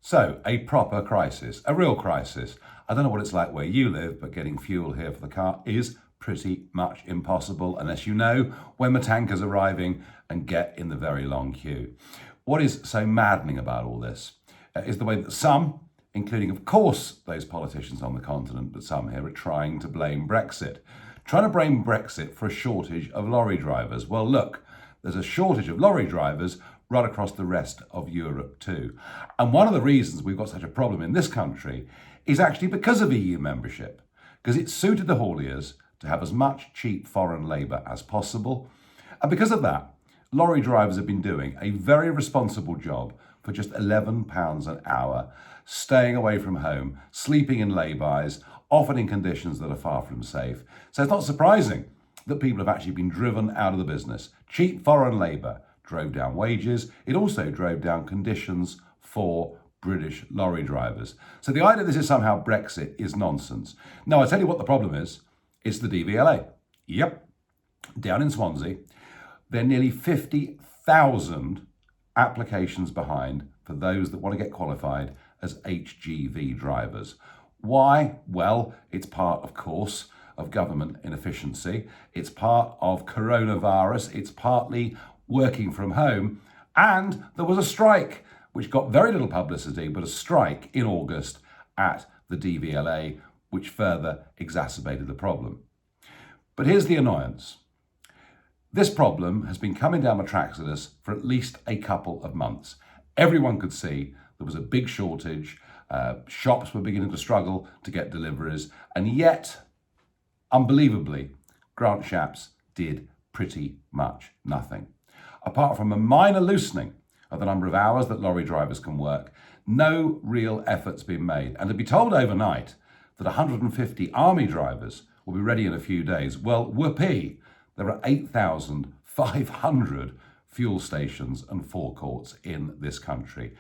So, a proper crisis, a real crisis. I don't know what it's like where you live, but getting fuel here for the car is pretty much impossible unless you know when the tanker's arriving and get in the very long queue. What is so maddening about all this is the way that some, including of course those politicians on the continent, but some here are trying to blame Brexit. Trying to blame Brexit for a shortage of lorry drivers. Well, look, there's a shortage of lorry drivers right across the rest of Europe too. And one of the reasons we've got such a problem in this country is actually because of EU membership, because it suited the hauliers to have as much cheap foreign labour as possible. And because of that, lorry drivers have been doing a very responsible job for just £11 an hour, staying away from home, sleeping in lay-bys, often in conditions that are far from safe. So it's not surprising that people have actually been driven out of the business. Cheap foreign labour drove down wages. It also drove down conditions for British lorry drivers. So the idea that this is somehow Brexit is nonsense. No, I tell you what the problem is. It's the DVLA. Yep, down in Swansea, there are nearly 50,000 applications behind for those that want to get qualified as HGV drivers. Why? Well, it's part, of course, of government inefficiency. It's part of coronavirus. It's partly working from home. And there was a strike, which got very little publicity, but a strike in August at the DVLA, which further exacerbated the problem. But here's the annoyance. This problem has been coming down the tracks at us for at least a couple of months. Everyone could see there was a big shortage. Shops were beginning to struggle to get deliveries. And yet, unbelievably, Grant Shapps did pretty much nothing. Apart from a minor loosening of the number of hours that lorry drivers can work, no real effort's been made. And to be told overnight that 150 army drivers will be ready in a few days, well, whoopee, there are 8,500 fuel stations and forecourts in this country.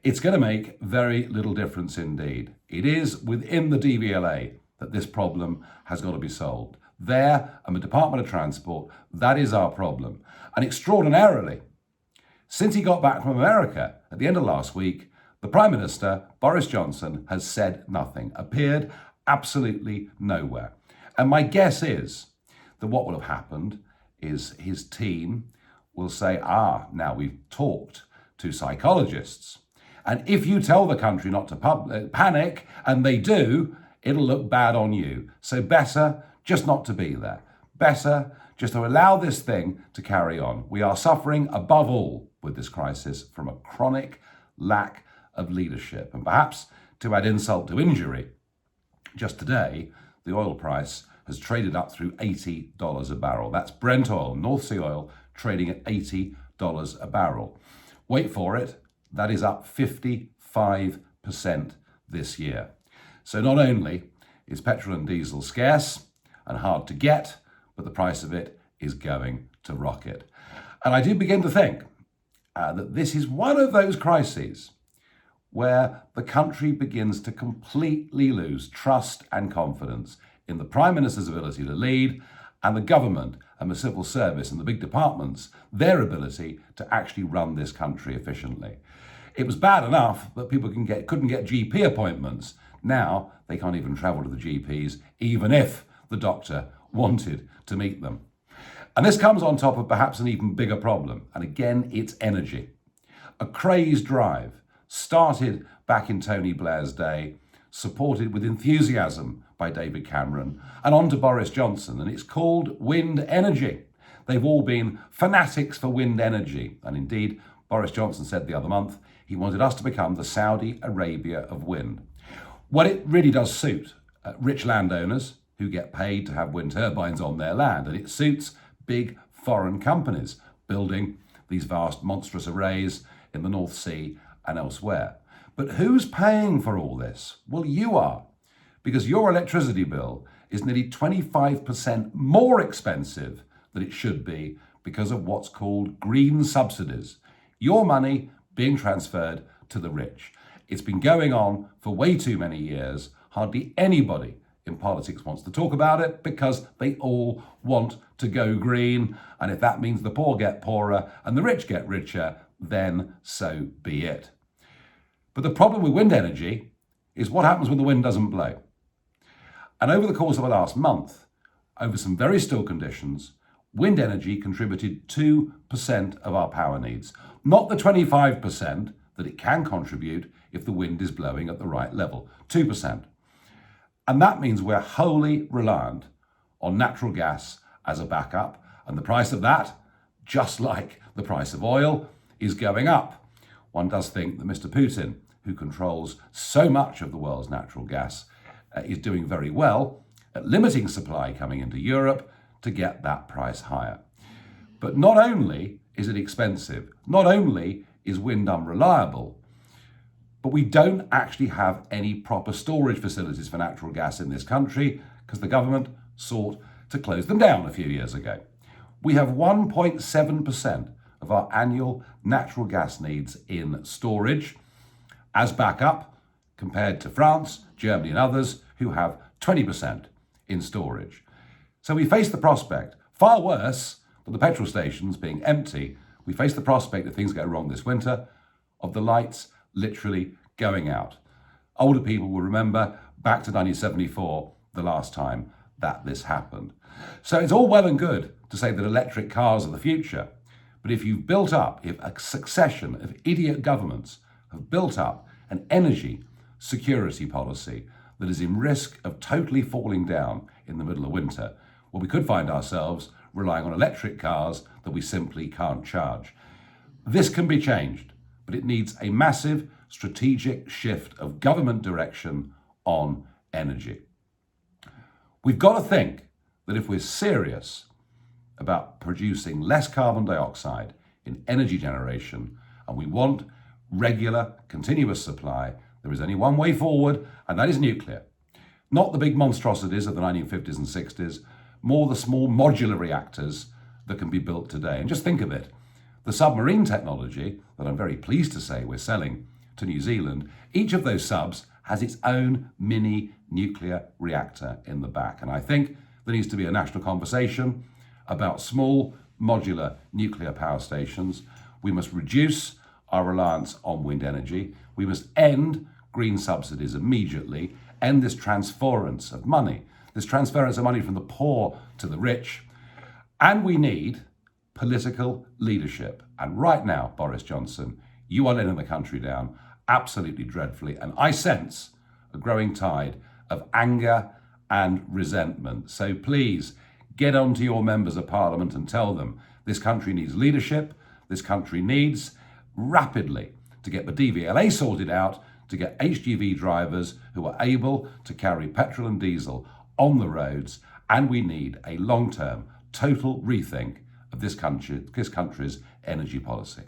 It's going to make very little difference indeed. It is within the DVLA that this problem has got to be solved. There and the Department of Transport, that is our problem. And extraordinarily, since he got back from America at the end of last week, the Prime Minister, Boris Johnson, has said nothing, appeared absolutely nowhere. And my guess is that what will have happened is his team will say, now we've talked to psychologists. And if you tell the country not to panic, and they do, it'll look bad on you. So better just not to be there. Better just to allow this thing to carry on. We are suffering, above all, with this crisis from a chronic lack of leadership. And perhaps to add insult to injury, just today, the oil price has traded up through $80 a barrel. That's Brent oil, North Sea oil, trading at $80 a barrel. Wait for it, that is up 55% this year. So not only is petrol and diesel scarce and hard to get, but the price of it is going to rocket. And I do begin to think that this is one of those crises where the country begins to completely lose trust and confidence in the Prime Minister's ability to lead, and the government and the civil service and the big departments, their ability to actually run this country efficiently. It was bad enough that people couldn't get GP appointments. Now they can't even travel to the GPs, even if the doctor wanted to meet them. And this comes on top of perhaps an even bigger problem. And again, it's energy. A crazed drive started back in Tony Blair's day, supported with enthusiasm by David Cameron, and on to Boris Johnson, and it's called wind energy. They've all been fanatics for wind energy, and indeed, Boris Johnson said the other month he wanted us to become the Saudi Arabia of wind. Well, it really does suit rich landowners who get paid to have wind turbines on their land, and it suits big foreign companies building these vast, monstrous arrays in the North Sea and elsewhere. But who's paying for all this? Well, you are, because your electricity bill is nearly 25% more expensive than it should be because of what's called green subsidies. Your money being transferred to the rich. It's been going on for way too many years. Hardly anybody in politics wants to talk about it because they all want to go green. And if that means the poor get poorer and the rich get richer, then so be it. But the problem with wind energy is what happens when the wind doesn't blow. And over the course of the last month, over some very still conditions, wind energy contributed 2% of our power needs, not the 25% that it can contribute if the wind is blowing at the right level, 2%. And that means we're wholly reliant on natural gas as a backup, and the price of that, just like the price of oil, is going up. One does think that Mr. Putin, who controls so much of the world's natural gas, is doing very well at limiting supply coming into Europe to get that price higher. But not only is it expensive, not only is wind unreliable, but we don't actually have any proper storage facilities for natural gas in this country because the government sought to close them down a few years ago. We have 1.7% of our annual natural gas needs in storage as backup, compared to France, Germany and others who have 20% in storage. So we face the prospect, far worse than the petrol stations being empty, we face the prospect if things go wrong this winter, of the lights literally going out. Older people will remember back to 1974, the last time that this happened. So it's all well and good to say that electric cars are the future, but if you've built up, if a succession of idiot governments have built up an energy security policy that is in risk of totally falling down in the middle of winter, well, we could find ourselves relying on electric cars that we simply can't charge. This can be changed, but it needs a massive strategic shift of government direction on energy. We've got to think that if we're serious about producing less carbon dioxide in energy generation and we want regular, continuous supply, there is only one way forward, and that is nuclear. Not the big monstrosities of the 1950s and 60s, more the small modular reactors that can be built today. And just think of it, the submarine technology that I'm very pleased to say we're selling to New Zealand, each of those subs has its own mini nuclear reactor in the back. And I think there needs to be a national conversation about small modular nuclear power stations. We must reduce our reliance on wind energy. We must end green subsidies immediately, end this transference of money from the poor to the rich. And we need political leadership. And right now, Boris Johnson, you are letting the country down absolutely dreadfully. And I sense a growing tide of anger and resentment. So please get on to your members of parliament and tell them this country needs leadership. This country needs rapidly to get the DVLA sorted out, to get HGV drivers who are able to carry petrol and diesel on the roads. And we need a long-term total rethink of this country's energy policy.